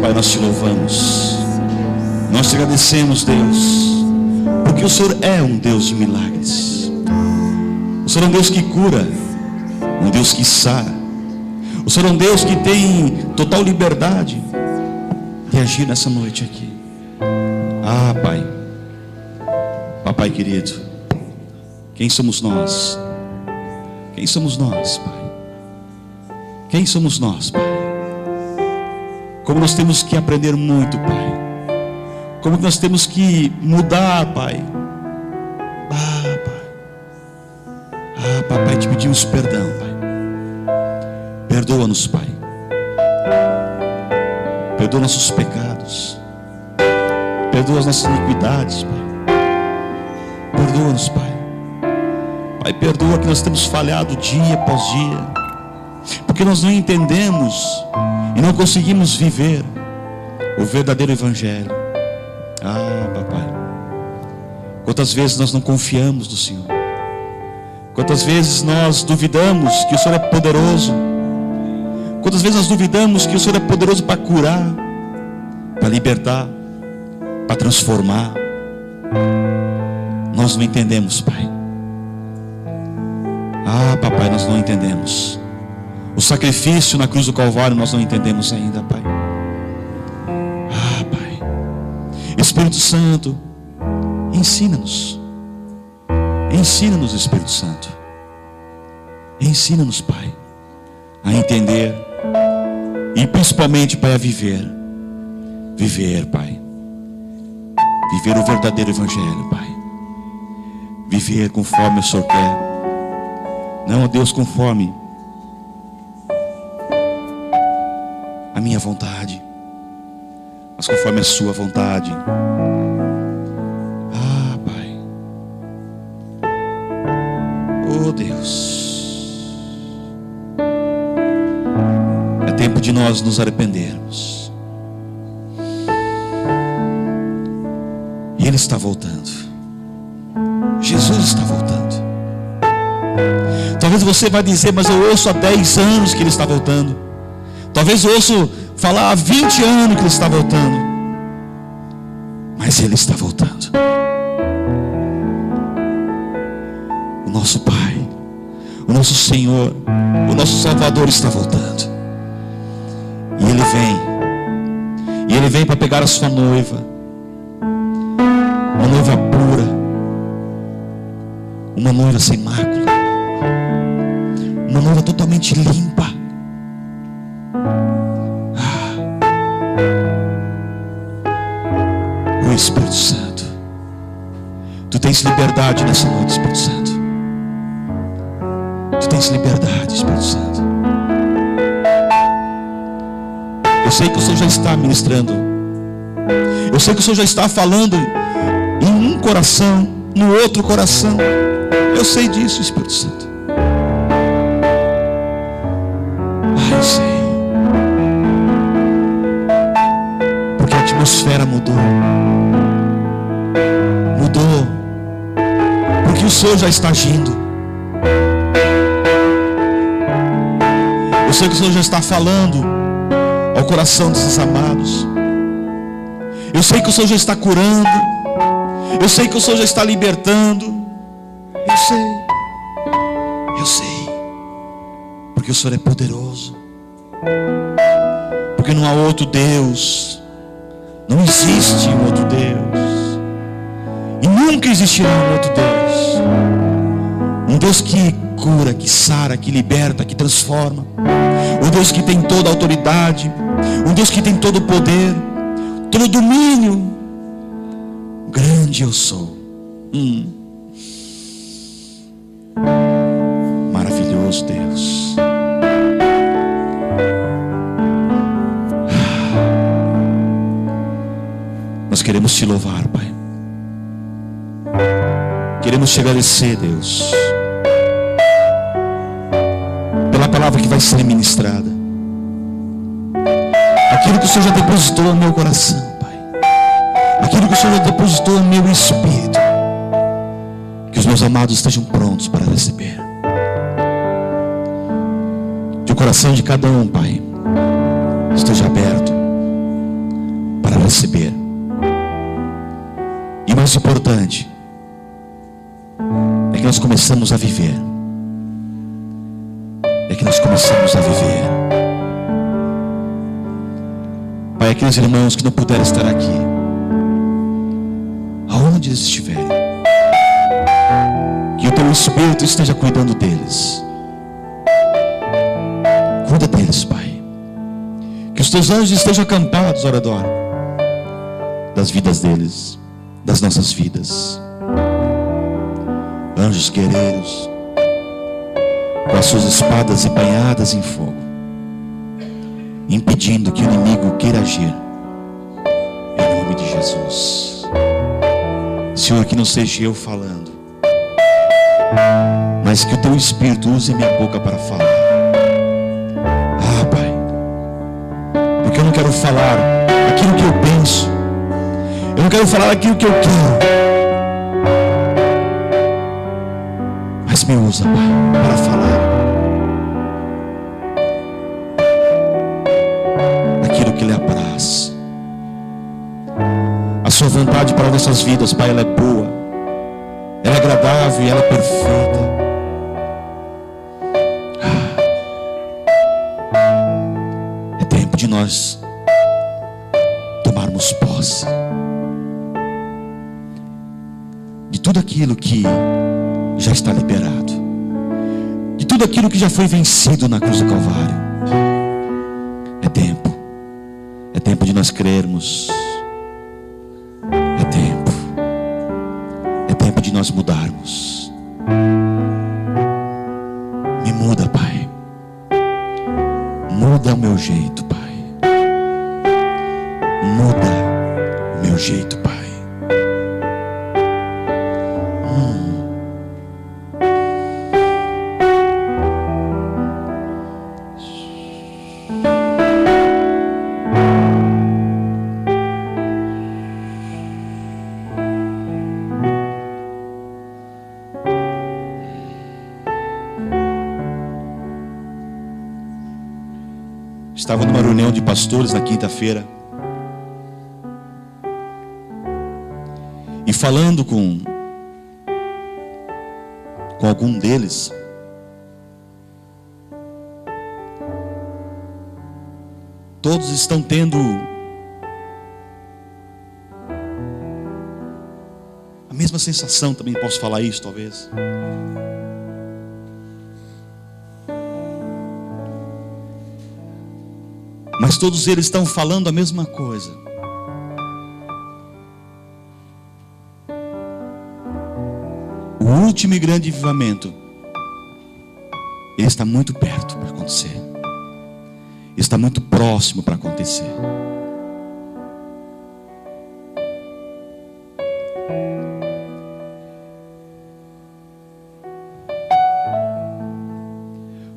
Pai, nós te louvamos. Nós te agradecemos, Deus, porque o Senhor é um Deus de milagres. O Senhor é um Deus que cura, um Deus que sara. O Senhor é um Deus que tem total liberdade de agir nessa noite aqui. Ah, Pai, Papai querido, quem somos nós? Quem somos nós, Pai? Quem somos nós, Pai? Como nós temos que aprender muito, Pai. Como nós temos que mudar, Pai. Ah, Pai. Ah, Papai, te pedimos perdão, Pai. Perdoa-nos, Pai. Perdoa nossos pecados. Perdoa as nossas iniquidades, Pai. Perdoa-nos, Pai. Pai, perdoa que nós temos falhado dia após dia, porque nós não entendemos e não conseguimos viver o verdadeiro Evangelho. Ah, Papai, quantas vezes nós não confiamos no Senhor, quantas vezes nós duvidamos que o Senhor é poderoso, quantas vezes nós duvidamos que o Senhor é poderoso para curar, para libertar, para transformar. Nós não entendemos, Pai. Ah, Papai, nós não entendemos. O sacrifício na cruz do Calvário nós não entendemos ainda, Pai. Ah, Pai, Espírito Santo, ensina-nos. Ensina-nos, Espírito Santo. Ensina-nos, Pai, a entender e principalmente, Pai, a viver. Viver, Pai. Viver o verdadeiro Evangelho, Pai. Viver conforme o Senhor quer. Não, Deus, conforme a minha vontade, mas conforme a sua vontade. Ah, Pai. Oh, Deus, é tempo de nós nos arrependermos. E Ele está voltando. Jesus está voltando. Talvez você vai dizer, mas eu ouço há 10 anos que Ele está voltando. Talvez eu ouço falar há 20 anos que Ele está voltando. Mas Ele está voltando. O nosso Pai, o nosso Senhor, o nosso Salvador está voltando. E Ele vem. E Ele vem para pegar a sua noiva. Uma noiva pura. Uma noiva sem mácula. Uma noiva totalmente limpa. O Espírito Santo, tu tens liberdade nessa noite, Espírito Santo. Tu tens liberdade, Espírito Santo. Eu sei que o Senhor já está ministrando. Eu sei que o Senhor já está falando em um coração, no outro coração. Eu sei disso, Espírito Santo. Eu sei. Porque a atmosfera mudou. Mudou. Porque o Senhor já está agindo. Eu sei que o Senhor já está falando ao coração desses amados. Eu sei que o Senhor já está curando. Eu sei que o Senhor já está libertando. Eu sei. Eu sei. Porque o Senhor é poderoso. Porque não há outro Deus. Não existe um outro Deus. E nunca existirá um outro Deus. Um Deus que cura, que sara, que liberta, que transforma. Um Deus que tem toda a autoridade. Um Deus que tem todo o poder, todo o domínio. Grande eu sou. Maravilhoso Deus. Nós queremos te louvar, Pai. Queremos te agradecer, Deus, pela palavra que vai ser ministrada. Aquilo que o Senhor já depositou no meu coração, Pai. Aquilo que o Senhor já depositou no meu espírito. Que os meus amados estejam prontos para receber. Que o coração de cada um, Pai, esteja aberto. mais importante é que nós começamos a viver. É que nós começamos a viver. Pai, aqueles irmãos que não puderam estar aqui, aonde eles estiverem, que o Teu Espírito esteja cuidando deles. Cuida deles, Pai. Que os Teus anjos estejam acampados ao redor das vidas deles, das nossas vidas. Anjos guerreiros, com as suas espadas embanhadas em fogo, impedindo que o inimigo queira agir. Em nome de Jesus. Senhor, que não seja eu falando, mas que o Teu Espírito use a minha boca para falar. Ah, Pai, porque eu não quero falar aquilo que eu penso, eu não quero falar aquilo que eu quero, mas me usa, Pai, para falar aquilo que lhe apraz. A Sua vontade para nossas vidas, Pai, ela é boa, ela é agradável e ela é perfeita. É tempo de nós tomarmos posse de tudo aquilo que já está liberado, de tudo aquilo que já foi vencido na cruz do Calvário. É tempo de nós crermos. É tempo de nós mudarmos. Me muda, Pai. Muda o meu jeito, Pai. Muda o meu jeito, Pai. Estava numa reunião de pastores na quinta-feira, e falando com algum deles, todos estão tendo a mesma sensação, também posso falar isso talvez. Mas todos eles estão falando a mesma coisa. O último e grande avivamento, ele está muito perto para acontecer. Ele está muito próximo para acontecer.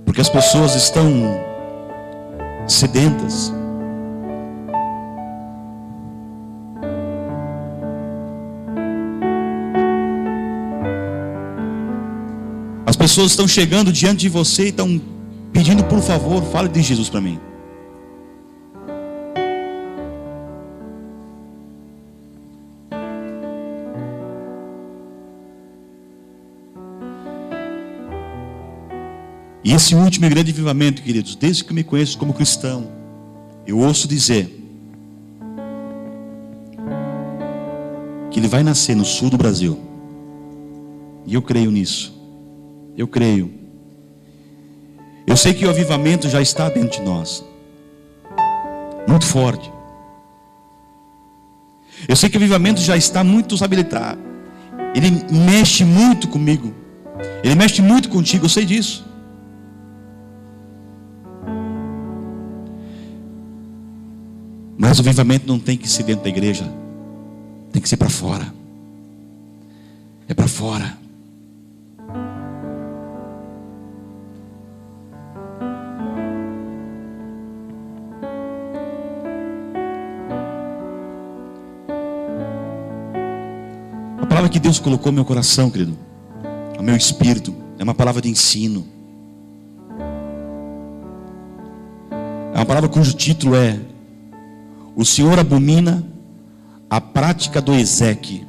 Porque as pessoas estão sedentas. As pessoas estão chegando diante de você e estão pedindo, por favor, fale de Jesus para mim. E esse último e grande avivamento, queridos, desde que eu me conheço como cristão, eu ouço dizer que ele vai nascer no sul do Brasil. E eu creio nisso. Eu creio. Eu sei que o avivamento já está dentro de nós, muito forte. Eu sei que o avivamento já está muito, sabe, ele mexe muito comigo. Ele mexe muito contigo, eu sei disso. Mas o avivamento não tem que ser dentro da igreja, tem que ser para fora. É para fora. A palavra que Deus colocou no meu coração, querido, no meu espírito, é uma palavra de ensino. É uma palavra cujo título é: o Senhor abomina a prática do exeque,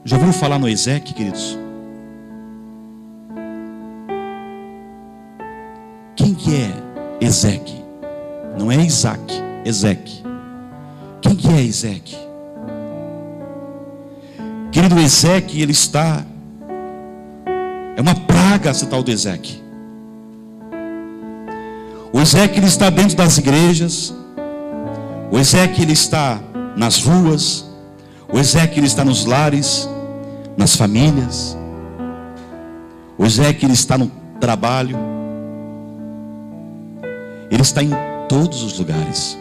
Já ouviu falar no Ezeque, queridos? Quem que é Ezeque? Não é Isaac, Ezeque. Quem que é Ezeque? Querido, Ezeque, ele está... É uma praga esse tal do Ezeque. O Ezeque, ele está dentro das igrejas. O Ezeque, ele está nas ruas. O Ezeque, ele está nos lares, nas famílias. O Ezeque, ele está no trabalho. Ele está em todos os lugares.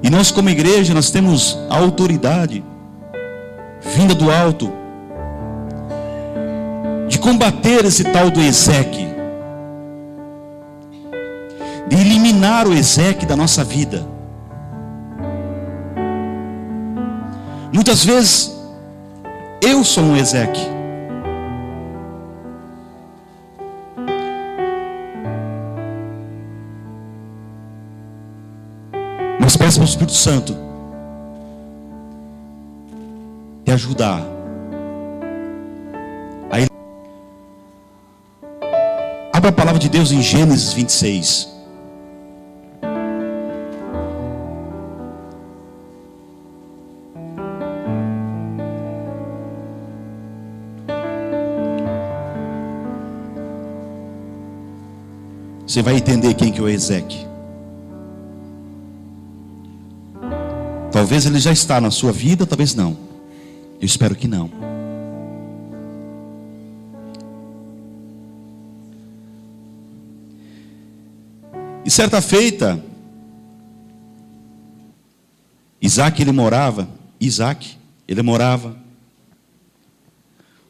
E nós, como igreja, nós temos a autoridade vinda do alto de combater esse tal do Ezeque, de eliminar o Ezeque da nossa vida. Muitas vezes eu sou um Ezeque. Mas peço para o Espírito Santo te ajudar a... Abra a palavra de Deus em Gênesis 26. Você vai entender quem que é o Ezeque. Talvez ele já está na sua vida, talvez não. Eu espero que não. E certa feita, Isaac morava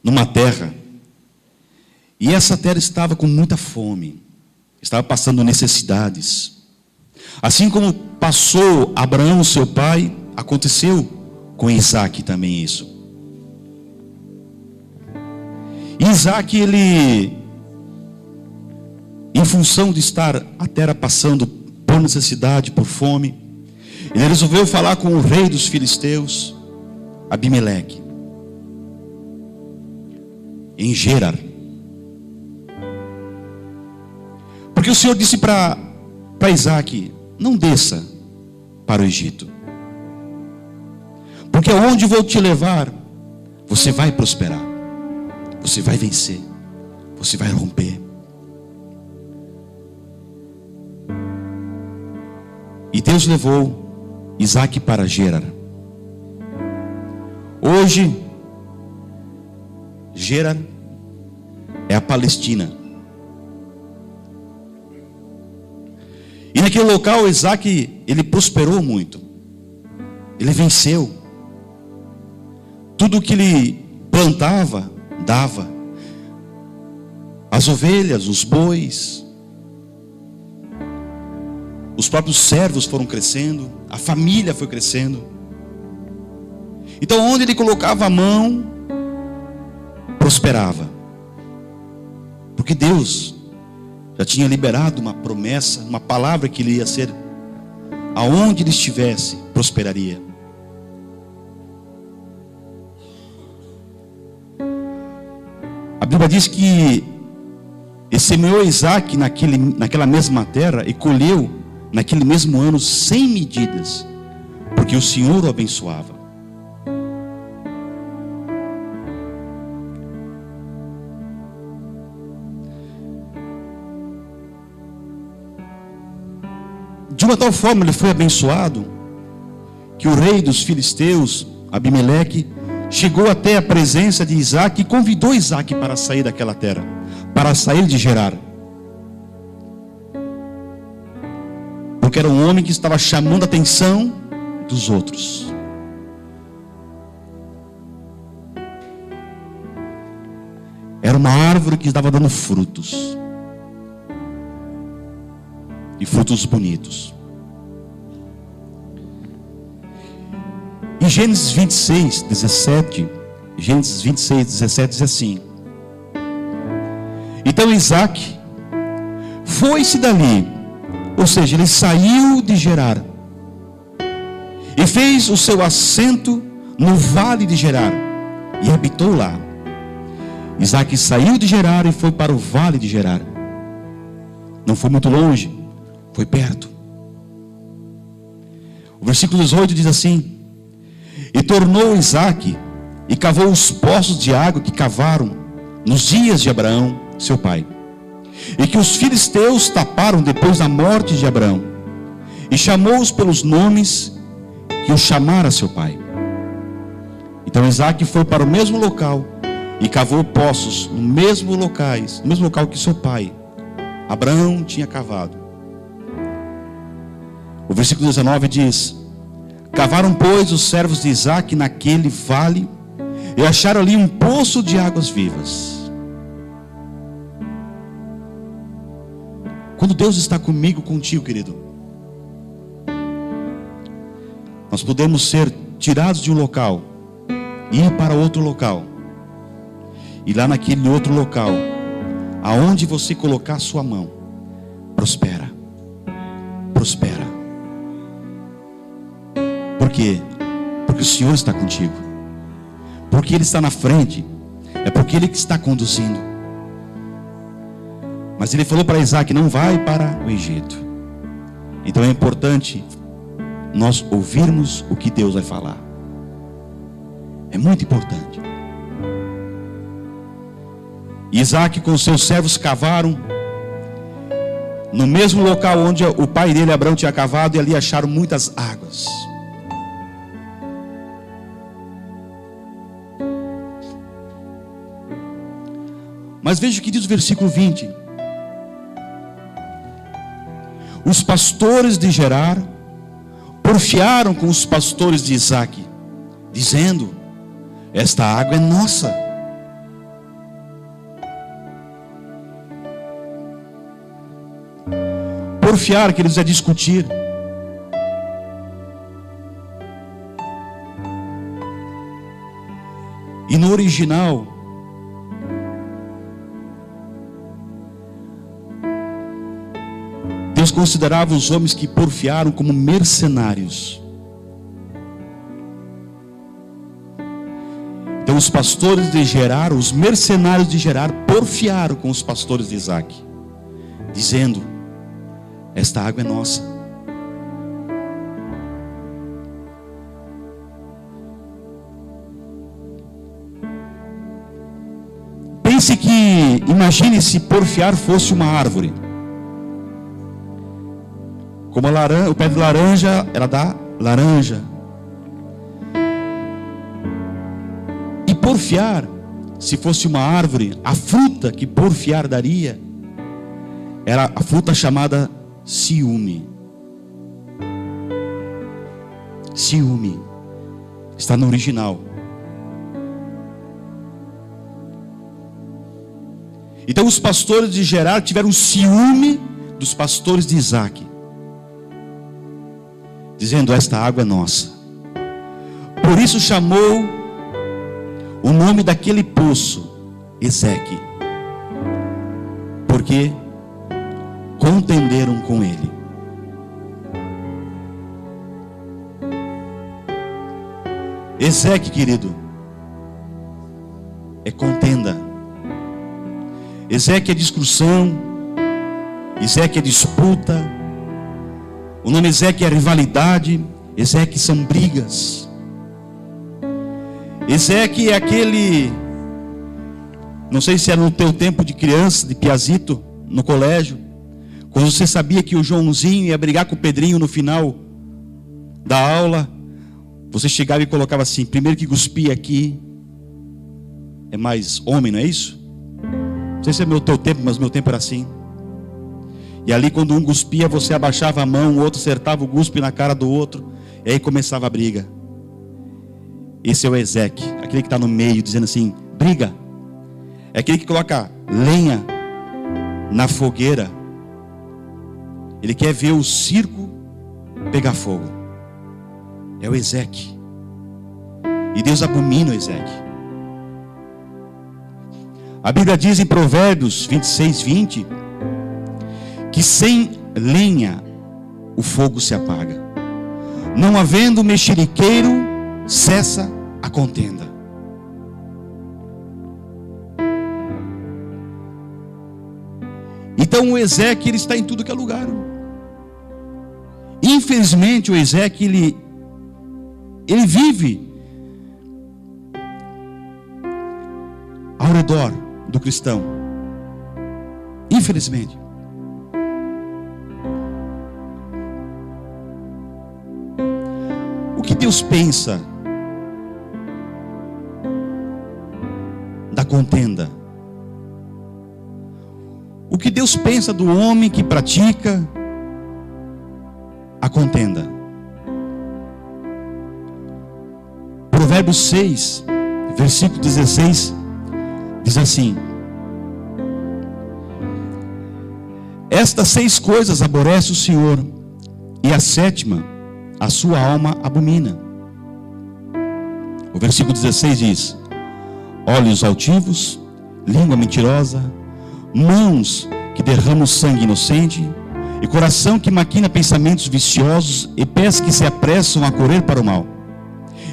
numa terra. E essa terra estava com muita fome. Estava passando necessidades. Assim como passou Abraão, seu pai, aconteceu com Isaac também isso. Isaac, ele, em função de estar a terra passando por necessidade, por fome, ele resolveu falar com o rei dos filisteus, Abimeleque, em Gerar. Porque o Senhor disse para Isaac: não desça para o Egito, porque aonde vou te levar, você vai prosperar, você vai vencer, você vai romper. E Deus levou Isaac para Gerar. Hoje, Gerar é a Palestina. E naquele local, Isaac, ele prosperou muito. Ele venceu. Tudo que ele plantava, dava. As ovelhas, os bois, os próprios servos foram crescendo, a família foi crescendo. Então, onde ele colocava a mão, prosperava. Porque Deus já tinha liberado uma promessa, uma palavra que ele ia ser, aonde ele estivesse, prosperaria. A Bíblia diz que ele semeou Isaac naquela mesma terra e colheu naquele mesmo ano 100 medidas, porque o Senhor o abençoava. De uma tal forma ele foi abençoado, que o rei dos filisteus, Abimeleque, chegou até a presença de Isaac e convidou Isaac para sair daquela terra, para sair de Gerar. Porque era um homem que estava chamando a atenção dos outros. Era uma árvore que estava dando frutos. E frutos bonitos. Em Gênesis 26, 17, Gênesis 26, 17 diz assim: então Isaac foi-se dali, ou seja, ele saiu de Gerar e fez o seu assento no vale de Gerar, e habitou lá. Isaque saiu de Gerar e foi para o vale de Gerar. Não foi muito longe, foi perto. O versículo 18 diz assim: e tornou Isaque e cavou os poços de água que cavaram nos dias de Abraão, seu pai, e que os filisteus taparam depois da morte de Abraão, e chamou-os pelos nomes que o chamara seu pai. Então Isaque foi para o mesmo local e cavou poços no mesmo local que seu pai Abraão tinha cavado. O versículo 19 diz: cavaram, pois, os servos de Isaque naquele vale e acharam ali um poço de águas vivas. Quando Deus está comigo, contigo, querido, nós podemos ser tirados de um local e ir para outro local. E lá naquele outro local, aonde você colocar a sua mão, prospera. Prospera. Por quê? Porque o Senhor está contigo. Porque Ele está na frente. É porque Ele que está conduzindo. Mas Ele falou para Isaque: não vai para o Egito. Então é importante nós ouvirmos o que Deus vai falar. É muito importante. Isaque com seus servos cavaram no mesmo local onde o pai dele, Abraão, tinha cavado, e ali acharam muitas águas. Mas veja o que diz o versículo 20: os pastores de Gerar porfiaram com os pastores de Isaque, dizendo: esta água é nossa. Porfiar, que eles é discutir. E no original, Deus considerava os homens que porfiaram como mercenários. Então os pastores de Gerar, os mercenários de Gerar, porfiaram com os pastores de Isaque, dizendo: esta água é nossa. Pense que, imagine se porfiar fosse uma árvore. Como o pé de laranja, ela dá laranja. E porfiar, se fosse uma árvore, a fruta que porfiar daria era a fruta chamada ciúme. Ciúme está no original. Então os pastores de Gerar tiveram ciúme dos pastores de Isaque, dizendo: esta água é nossa. Por isso chamou o nome daquele poço Ezeque, porque contenderam com ele. Ezeque, querido, é contenda. Ezeque é discussão. Ezeque é disputa. O nome Ezeque é rivalidade. Ezeque são brigas. Ezeque é aquele, não sei se era no teu tempo de criança, de piazito, no colégio, quando você sabia que o Joãozinho ia brigar com o Pedrinho no final da aula, você chegava e colocava assim: primeiro que cuspia aqui é mais homem, não é isso? Não sei se é teu tempo, mas meu tempo era assim. E ali quando um cuspia, você abaixava a mão, o outro acertava o cuspe na cara do outro, e aí começava a briga. Esse é o Ezeque, aquele que está no meio, dizendo assim: briga. É aquele que coloca lenha na fogueira. Ele quer ver o circo pegar fogo. É o Ezeque. E Deus abomina o Ezeque. A Bíblia diz em Provérbios 26:20 que sem lenha o fogo se apaga, Não havendo mexeriqueiro, cessa a contenda. Então o Ezequiel está em tudo que é lugar. Infelizmente o Ezequiel ele vive ao redor do cristão. Infelizmente. O que Deus pensa da contenda? O que Deus pensa do homem que pratica a contenda? Provérbios 6, versículo 16, diz assim: estas 6 coisas aborrece o Senhor, e a 7ª a sua alma abomina. O versículo 16 diz: olhos altivos, língua mentirosa, mãos que derramam sangue inocente, e coração que maquina pensamentos viciosos, e pés que se apressam a correr para o mal,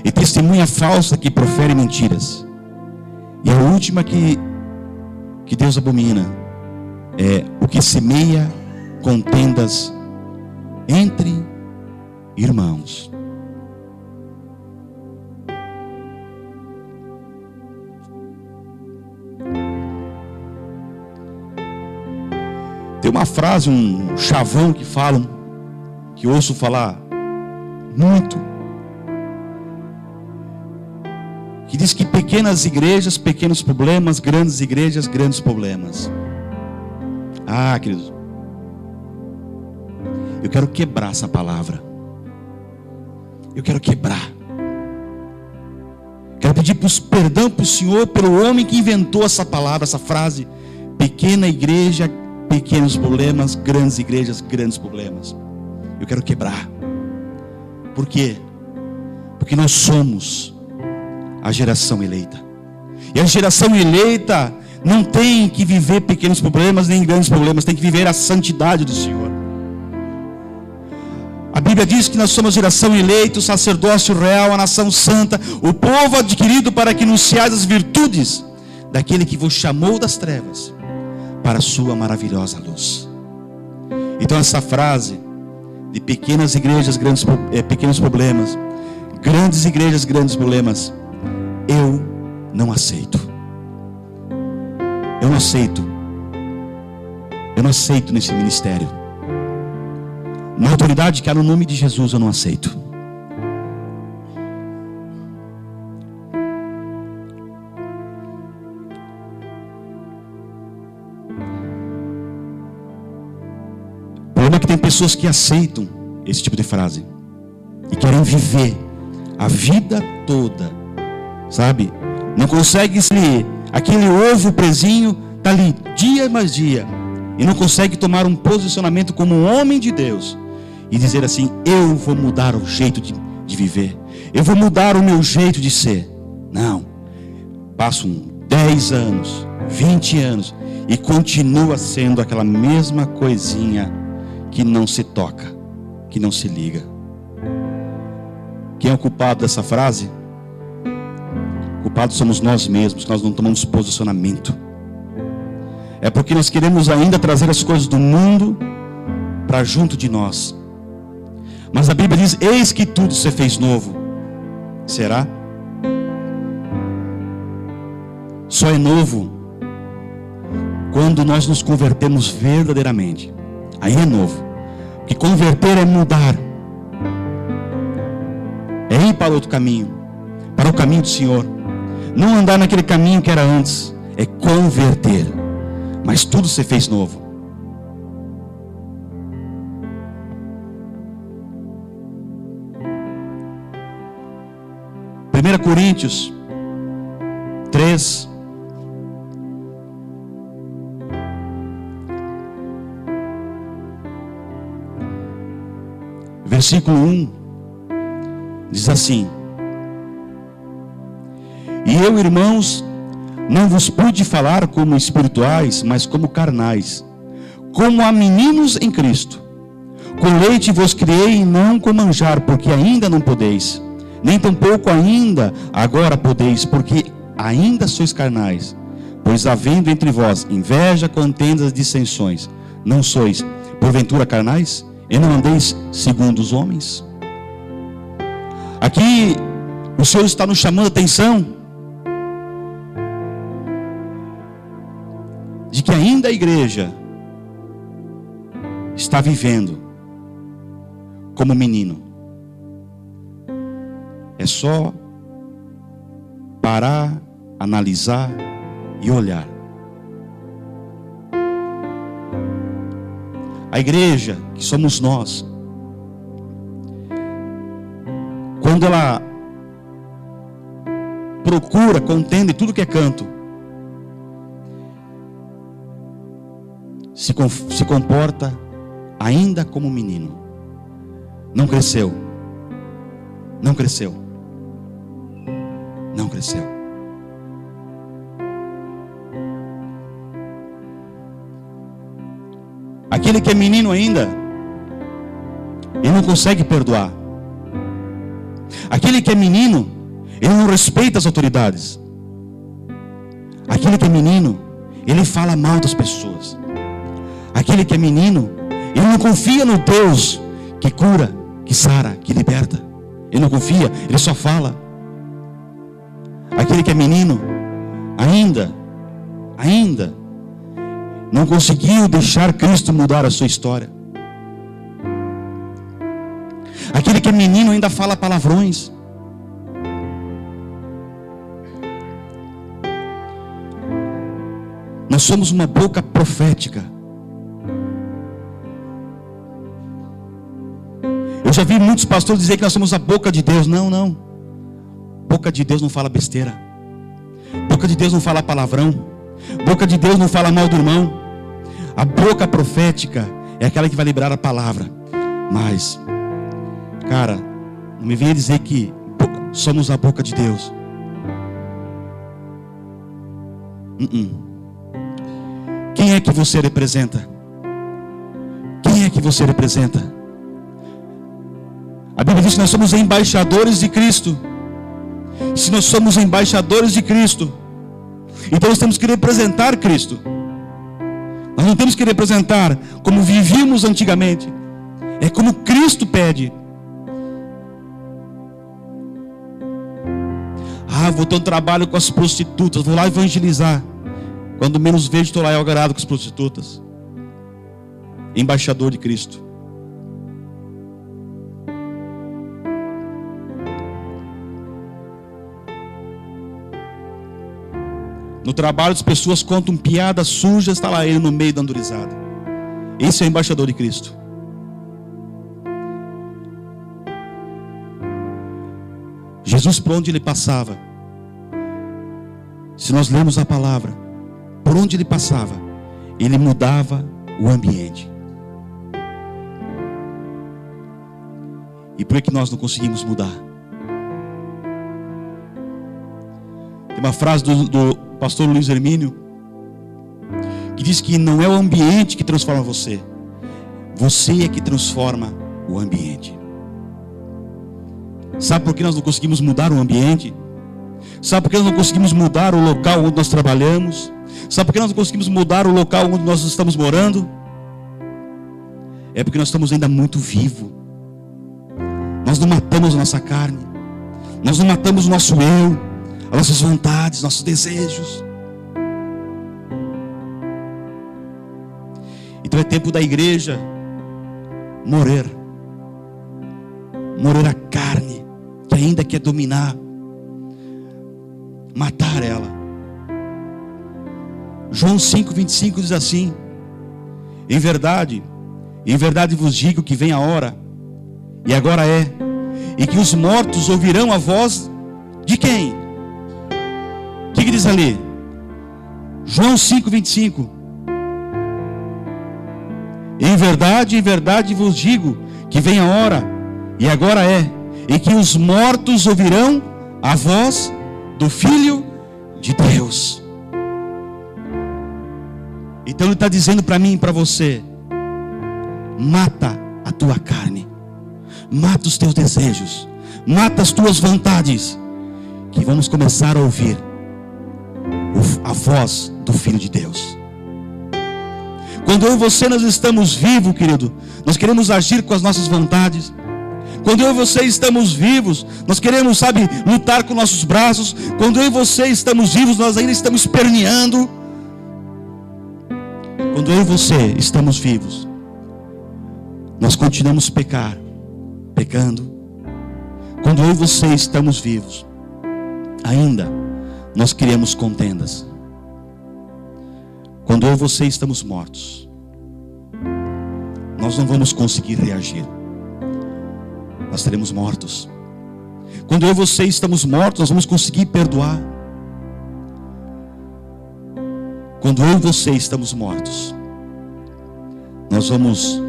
e testemunha falsa que profere mentiras. E a última que Deus abomina é o que semeia contendas entre irmãos. Tem uma frase, um chavão que falam, que eu ouço falar muito, que diz que pequenas igrejas, pequenos problemas, grandes igrejas, grandes problemas. Ah, querido, eu quero quebrar essa palavra. Eu quero quebrar. Quero pedir perdão para o Senhor pelo homem que inventou essa palavra, essa frase: pequena igreja, pequenos problemas, grandes igrejas, grandes problemas. Eu quero quebrar. Por quê? Porque nós somos a geração eleita. E a geração eleita não tem que viver pequenos problemas nem grandes problemas, tem que viver a santidade do Senhor. A Bíblia diz que nós somos a geração eleita, o sacerdócio real, a nação santa, o povo adquirido para que anunciais as virtudes daquele que vos chamou das trevas para a sua maravilhosa luz. Então essa frase de pequenas igrejas, pequenos problemas, grandes igrejas, grandes problemas, eu não aceito. Eu não aceito. Eu não aceito nesse ministério. Na autoridade que há no nome de Jesus, eu não aceito. O problema é que tem pessoas que aceitam esse tipo de frase e querem viver a vida toda, sabe? Não consegue se aquele ovo presinho está ali dia mais dia e não consegue tomar um posicionamento como um homem de Deus e dizer assim: eu vou mudar o jeito de viver, eu vou mudar o meu jeito de ser. Não, passam 10 anos, 20 anos e continua sendo aquela mesma coisinha que não se toca, que não se liga. Quem é o culpado dessa frase? O culpado somos nós mesmos, que nós não tomamos posicionamento. É porque nós queremos ainda trazer as coisas do mundo para junto de nós. Mas a Bíblia diz: eis que tudo se fez novo. Será? Só é novo quando nós nos convertemos verdadeiramente. Aí é novo. Porque converter é mudar, é ir para outro caminho, para o caminho do Senhor. Não andar naquele caminho que era antes. É converter. Mas tudo se fez novo. Primeira Coríntios 3 versículo 1 diz assim: e eu, irmãos, não vos pude falar como espirituais, mas como carnais, como a meninos em Cristo. com leite vos criei e não com manjar, porque ainda não podeis, nem tampouco ainda agora podeis, porque ainda sois carnais. Pois havendo entre vós inveja, contendas, dissensões, não sois porventura carnais? E não andeis segundo os homens? Aqui o Senhor está nos chamando a atenção de que ainda a igreja está vivendo como menino. É só parar, analisar e olhar. A igreja, que somos nós, quando ela procura, contende tudo que é canto, se comporta ainda como menino. Não cresceu. Não cresceu. Não cresceu. Aquele que é menino ainda, ele não consegue perdoar. Aquele que é menino, ele não respeita as autoridades. Aquele que é menino, ele fala mal das pessoas. Aquele que é menino, ele não confia no Deus que cura, que sara, que liberta. Ele não confia, ele só fala. Aquele que é menino, ainda não conseguiu deixar Cristo mudar a sua história. Aquele que é menino ainda fala palavrões. Nós somos uma boca profética. Eu já vi muitos pastores dizer que nós somos a boca de Deus. Não. Boca de Deus não fala besteira. Boca de Deus não fala palavrão. Boca de Deus não fala mal do irmão. A boca profética é aquela que vai liberar a palavra. Mas, cara, não me venha dizer que somos a boca de Deus. Quem é que você representa? Quem é que você representa? A Bíblia diz que nós somos embaixadores de Cristo. Se nós somos embaixadores de Cristo, então nós temos que representar Cristo. Nós não temos que representar como vivíamos antigamente. É como Cristo pede. Vou ter um trabalho com as prostitutas, vou lá evangelizar. Quando menos vejo, estou lá algarado com as prostitutas. Embaixador de Cristo. No trabalho as pessoas contam piadas sujas, está lá ele no meio dando risada. Esse é o embaixador de Cristo. Jesus, por onde ele passava, se nós lemos a palavra, por onde ele passava, ele mudava o ambiente. E por que nós não conseguimos mudar? Tem uma frase do pastor Luiz Hermínio que diz que não é o ambiente que transforma você, você é que transforma o ambiente. Sabe por que nós não conseguimos mudar o ambiente? Sabe por que nós não conseguimos mudar o local onde nós trabalhamos? Sabe por que nós não conseguimos mudar o local onde nós estamos morando? É porque nós estamos ainda muito vivos. Nós não matamos a nossa carne, nós não matamos o nosso eu, as nossas vontades, nossos desejos. Então é tempo da igreja morrer a carne que ainda quer dominar, matar ela. João 5:25 diz assim: em verdade vos digo que vem a hora, e agora é, e que os mortos ouvirão a voz de quem? O que diz ali? João 5:25. Em verdade vos digo que vem a hora, e agora é, e que os mortos ouvirão a voz do Filho de Deus. Então ele está dizendo para mim e para você: mata a tua carne, mata os teus desejos, mata as tuas vontades, que vamos começar a ouvir a voz do Filho de Deus. Quando eu e você nós estamos vivos, querido, nós queremos agir com as nossas vontades. Quando eu e você estamos vivos, nós queremos, lutar com nossos braços. Quando eu e você estamos vivos, nós ainda estamos esperneando. Quando eu e você estamos vivos, nós continuamos pecando. Quando eu e você estamos vivos, ainda nós criamos contendas. Quando eu e você estamos mortos, nós não vamos conseguir reagir. Nós seremos mortos. Quando eu e você estamos mortos, nós vamos conseguir perdoar. Quando eu e você estamos mortos, nós vamos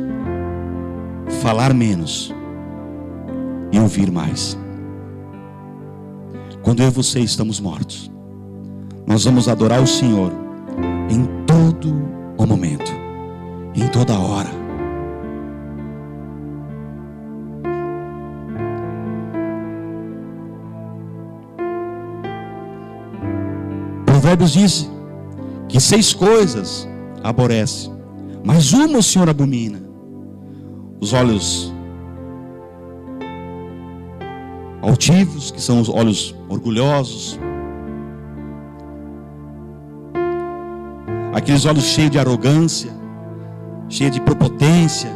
falar menos e ouvir mais. Quando eu e você estamos mortos, nós vamos adorar o Senhor em todo o momento, em toda hora. Provérbios diz que 6 coisas aborrece, mas uma o Senhor abomina: os olhos altivos, que são os olhos orgulhosos, aqueles olhos cheios de arrogância, cheios de prepotência,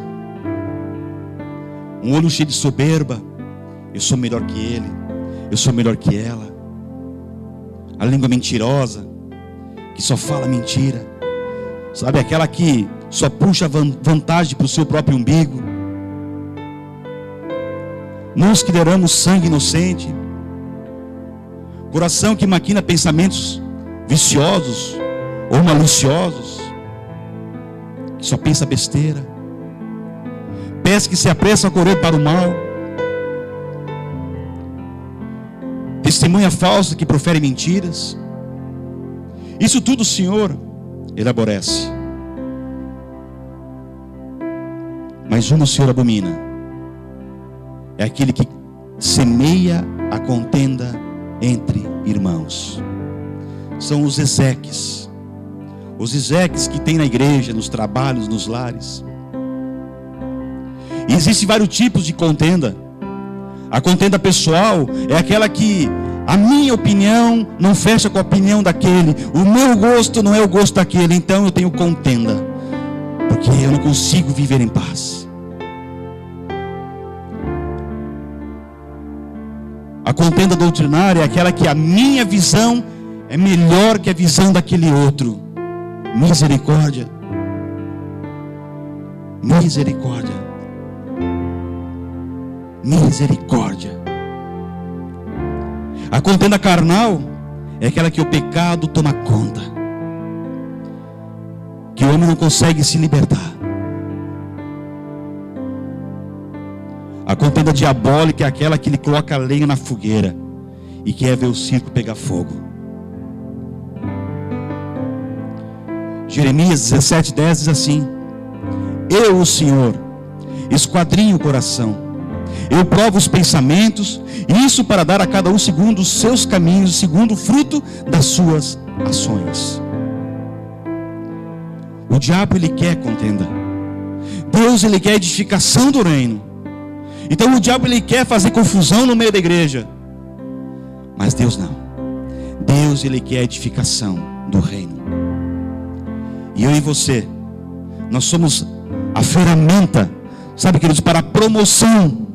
um olho cheio de soberba. Eu sou melhor que ele, eu sou melhor que ela. A língua mentirosa, que só fala mentira, aquela que só puxa vantagem para o seu próprio umbigo. Mãos que derramam sangue inocente, coração que maquina pensamentos viciosos ou maliciosos, que só pensa besteira, pés que se apressam a correr para o mal, testemunha falsa que profere mentiras. Isso tudo o Senhor, Ele aborrece. Mas uma o Senhor abomina: é aquele que semeia a contenda entre irmãos. São os Ezeques. Os Ezeques que tem na igreja, nos trabalhos, nos lares. E existem vários tipos de contenda. A contenda pessoal é aquela que a minha opinião não fecha com a opinião daquele, o meu gosto não é o gosto daquele, então eu tenho contenda, porque eu não consigo viver em paz. A contenda doutrinária é aquela que a minha visão é melhor que a visão daquele outro. Misericórdia. Misericórdia. Misericórdia. A contenda carnal é aquela que o pecado toma conta, que o homem não consegue se libertar. A contenda diabólica é aquela que ele coloca a lenha na fogueira e quer ver o circo pegar fogo. Jeremias 17:10 diz assim: eu, o Senhor, esquadrinho o coração, eu provo os pensamentos, isso para dar a cada um segundo os seus caminhos, segundo o fruto das suas ações. O diabo, ele quer contenda. Deus, ele quer edificação do reino. Então o diabo, ele quer fazer confusão no meio da igreja. Mas Deus não. Deus, ele quer edificação do reino. E eu e você, nós somos a ferramenta, queridos, para a promoção.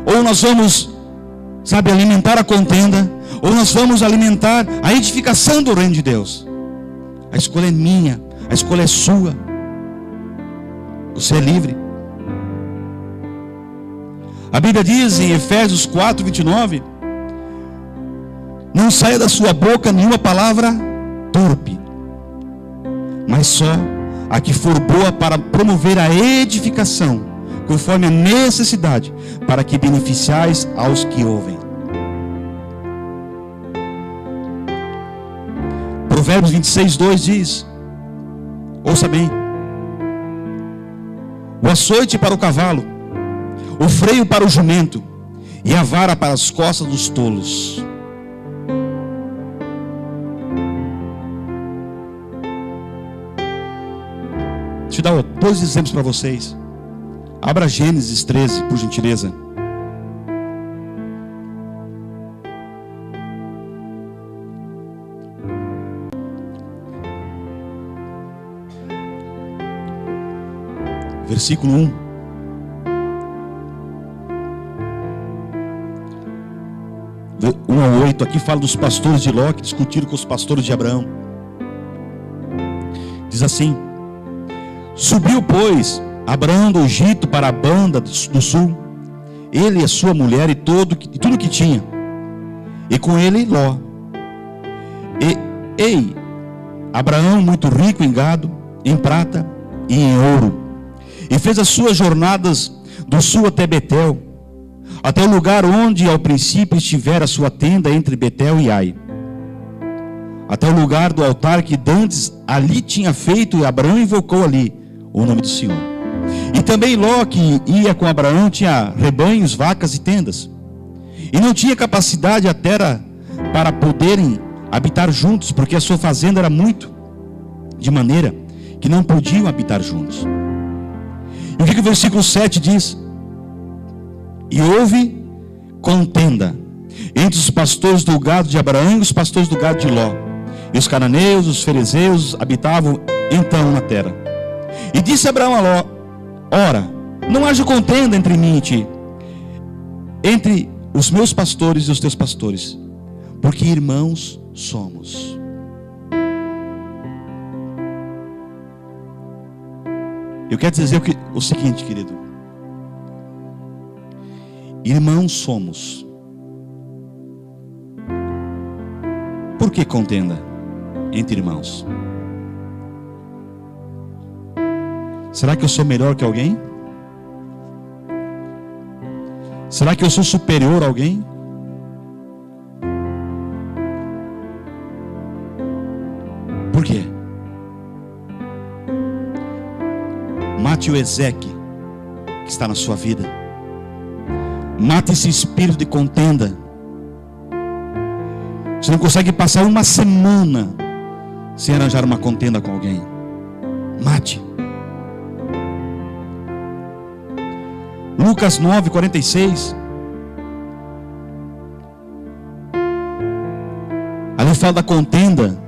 Ou nós vamos, alimentar a contenda, ou nós vamos alimentar a edificação do reino de Deus. A escolha é minha, a escolha é sua. Você é livre. A Bíblia diz em Efésios 4:29: não saia da sua boca nenhuma palavra torpe, mas só a que for boa para promover a edificação, conforme a necessidade, para que beneficiais aos que ouvem. Provérbios 26:2 diz, ouça bem: o açoite para o cavalo, o freio para o jumento e a vara para as costas dos tolos. Deixa eu dar 2 exemplos para vocês. Abra Gênesis 13, por gentileza. Versículo 1. Do 1 ao 8, aqui fala dos pastores de Ló que discutiram com os pastores de Abraão. Diz assim: subiu, pois, Abraão do Egito para a banda do sul, ele e a sua mulher e tudo que tinha, e com ele Ló. E Abraão, muito rico em gado, em prata e em ouro, e fez as suas jornadas do sul até Betel, até o lugar onde ao princípio estivera a sua tenda entre Betel e Ai, até o lugar do altar que dantes ali tinha feito, e Abraão invocou ali o nome do Senhor. E também Ló, que ia com Abraão, tinha rebanhos, vacas e tendas, e não tinha capacidade a terra para poderem habitar juntos, porque a sua fazenda era muito, de maneira que não podiam habitar juntos. E o que o versículo 7 diz? E houve contenda entre os pastores do gado de Abraão e os pastores do gado de Ló. E os cananeus, os fariseus habitavam então na terra. E disse Abraão a Ló: ora, não haja contenda entre mim e ti, entre os meus pastores e os teus pastores, porque irmãos somos. Eu quero dizer o seguinte, querido: irmãos somos. Por que contenda entre irmãos? Será que eu sou melhor que alguém? Será que eu sou superior a alguém? Por quê? Mate o Ezeque que está na sua vida. Mate esse espírito de contenda. Você não consegue passar uma semana sem arranjar uma contenda com alguém. Mate. Lucas 9:46. Ali fala da contenda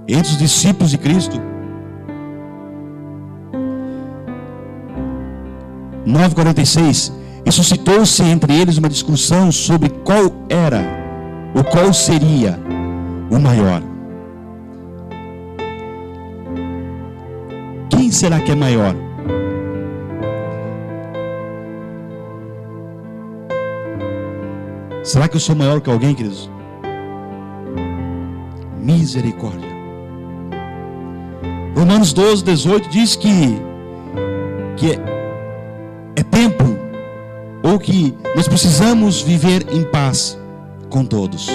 entre os discípulos de Cristo. 9:46. E suscitou-se entre eles uma discussão sobre qual seria o maior. Quem será que é maior? Será que eu sou maior que alguém, queridos? Misericórdia. Romanos 12:18 diz que é tempo, ou que nós precisamos viver em paz com todos.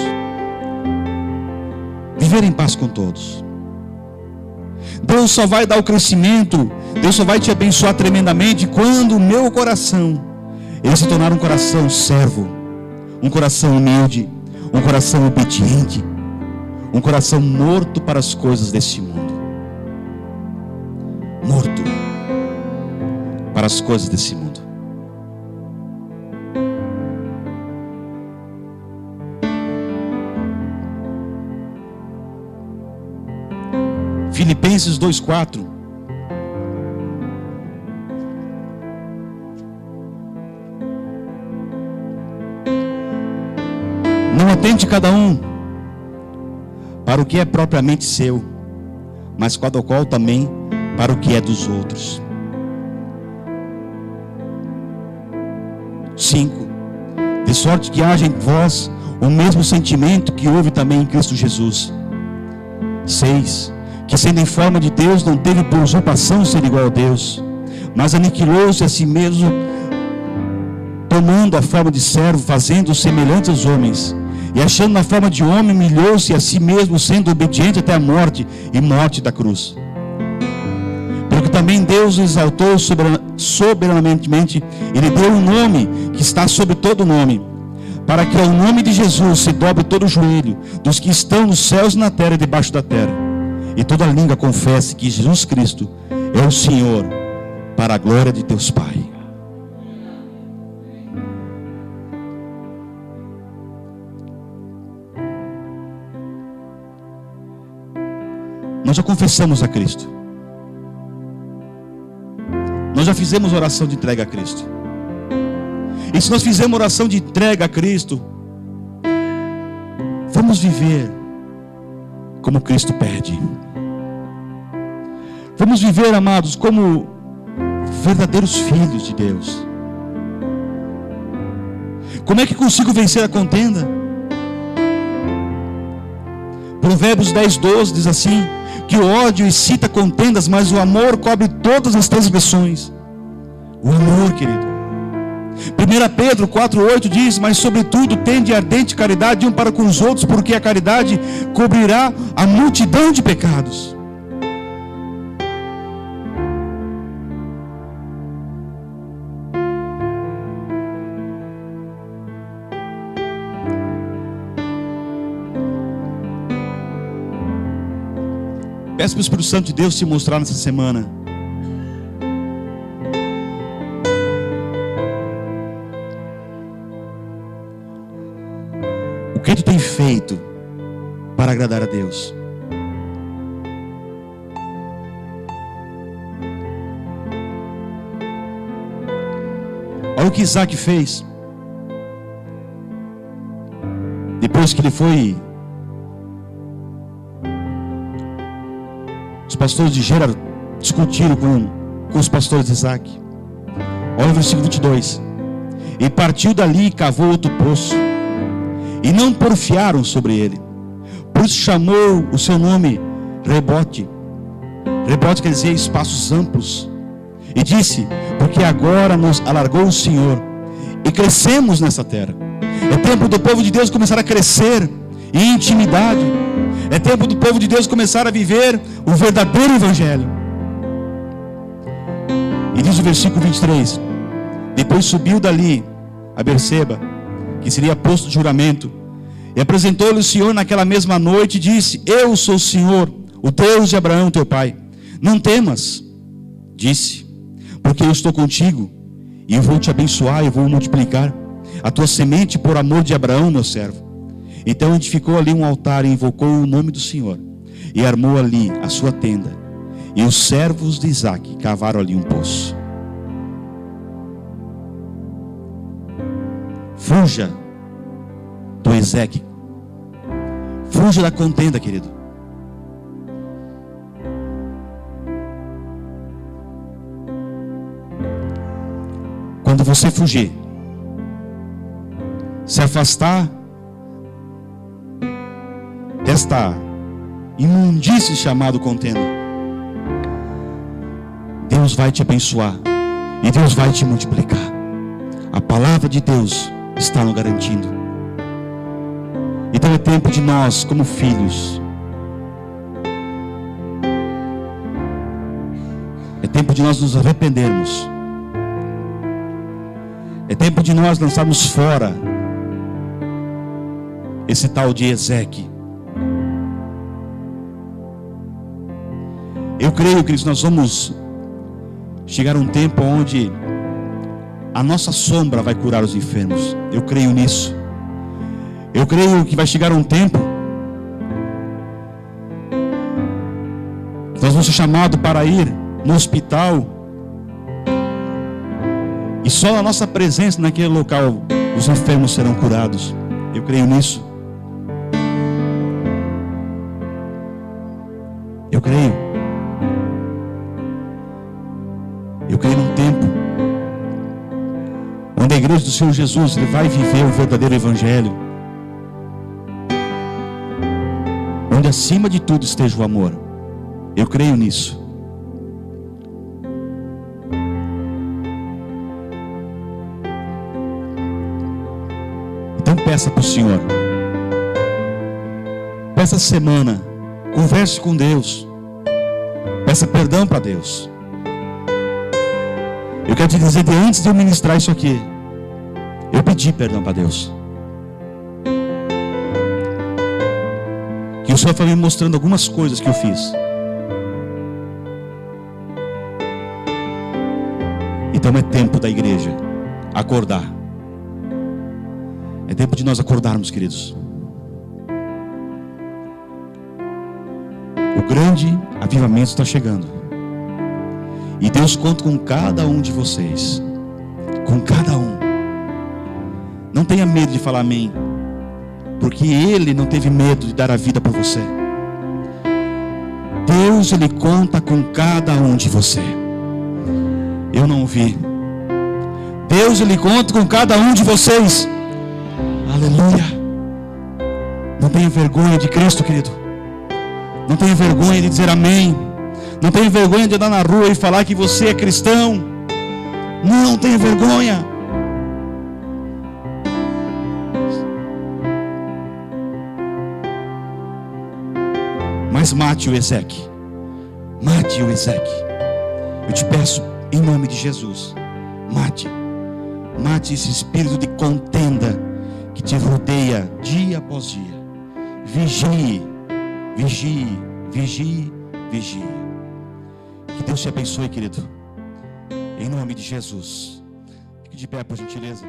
Viver em paz com todos. Deus só vai dar o crescimento, Deus só vai te abençoar tremendamente quando o meu coração ele se tornar um coração servo, um coração humilde, um coração obediente, um coração morto para as coisas deste mundo. Morto para as coisas desse mundo. Filipenses 2:4. Não atente cada um para o que é propriamente seu, mas cada qual também para o que é dos outros. 5. De sorte que haja em vós o mesmo sentimento que houve também em Cristo Jesus. 6. Que sendo em forma de Deus, não teve por usurpação ser igual a Deus, mas aniquilou-se a si mesmo, tomando a forma de servo, fazendo-o semelhante aos homens, e achando na forma de homem, humilhou-se a si mesmo, sendo obediente até a morte, e morte da cruz. também Deus o exaltou soberanamente e lhe deu um nome que está sobre todo nome, para que ao nome de Jesus se dobre todo o joelho dos que estão nos céus, na terra e debaixo da terra, e toda língua confesse que Jesus Cristo é o Senhor, para a glória de Deus Pai. Nós já confessamos a Cristo. Nós já fizemos oração de entrega a Cristo. E se nós fizemos oração de entrega a Cristo, vamos viver como Cristo pede. Vamos viver, amados, como verdadeiros filhos de Deus. Como é que consigo vencer a contenda? Provérbios 10:12 diz assim: que o ódio excita contendas, mas o amor cobre todas as transgressões. O amor, querido. 1 Pedro 4:8 diz: mas sobretudo tende ardente caridade um para com os outros, porque a caridade cobrirá a multidão de pecados. Peço para o Espírito Santo de Deus te mostrar nessa semana o que tu tem feito para agradar a Deus. Olha o que Isaac fez depois que ele foi. Os pastores de Gerar discutiram com os pastores de Isaac. Olha o versículo 22. E partiu dali e cavou outro poço, e não porfiaram sobre ele. Por isso chamou o seu nome Rebote. Rebote quer dizer espaços amplos. E disse: porque agora nos alargou o Senhor e crescemos nessa terra. É tempo do povo de Deus começar a crescer em intimidade. É tempo do povo de Deus começar a viver o verdadeiro evangelho. E diz o versículo 23: depois subiu dali a Berseba, que seria posto de juramento, e apresentou-lhe o Senhor naquela mesma noite, e disse: eu sou o Senhor, o Deus de Abraão teu pai. Não temas, disse, porque eu estou contigo, e eu vou te abençoar, e vou multiplicar a tua semente por amor de Abraão meu servo. Então edificou ali um altar e invocou o nome do Senhor, e armou ali a sua tenda, e os servos de Isaac cavaram ali um poço. Fuja do Ezequiel, fuja da contenda, querido. Quando você fugir, se afastar desta imundície chamado contenda, Deus vai te abençoar e Deus vai te multiplicar. A palavra de Deus está nos garantindo. Então é tempo de nós, como filhos, é tempo de nós nos arrependermos. É tempo de nós lançarmos fora esse tal de Ezequiel. Eu creio que nós vamos chegar a um tempo onde a nossa sombra vai curar os enfermos. Eu creio nisso. Eu creio que vai chegar um tempo que nós vamos ser chamados para ir no hospital, e só a nossa presença naquele local os enfermos serão curados. Eu creio nisso. Eu creio. Eu creio num tempo onde a igreja do Senhor Jesus ele vai viver o verdadeiro evangelho, onde acima de tudo esteja o amor. Eu creio nisso. Então peça para o Senhor. Peça essa semana, converse com Deus, peça perdão para Deus, Eu quero te dizer que antes de eu ministrar isso aqui, eu pedi perdão para Deus. Que o Senhor foi me mostrando algumas coisas que eu fiz. Então é tempo da igreja acordar. É tempo de nós acordarmos, queridos. O grande avivamento está chegando. E Deus conta com cada um de vocês. Com cada um. Não tenha medo de falar amém. Porque Ele não teve medo de dar a vida por você. Deus, Ele conta com cada um de você. Eu não ouvi. Deus, Ele conta com cada um de vocês. Aleluia. Não tenha vergonha de Cristo, querido. Não tenha vergonha de dizer amém. Não tenha vergonha de andar na rua e falar que você é cristão. Não tenha vergonha. Mas mate o Ezeque. Mate o Ezeque. Eu te peço em nome de Jesus. Mate. Mate esse espírito de contenda que te rodeia dia após dia. Vigie. Vigie. Vigie. Vigie. Que Deus te abençoe, querido. Em nome de Jesus. Fique de pé, por gentileza.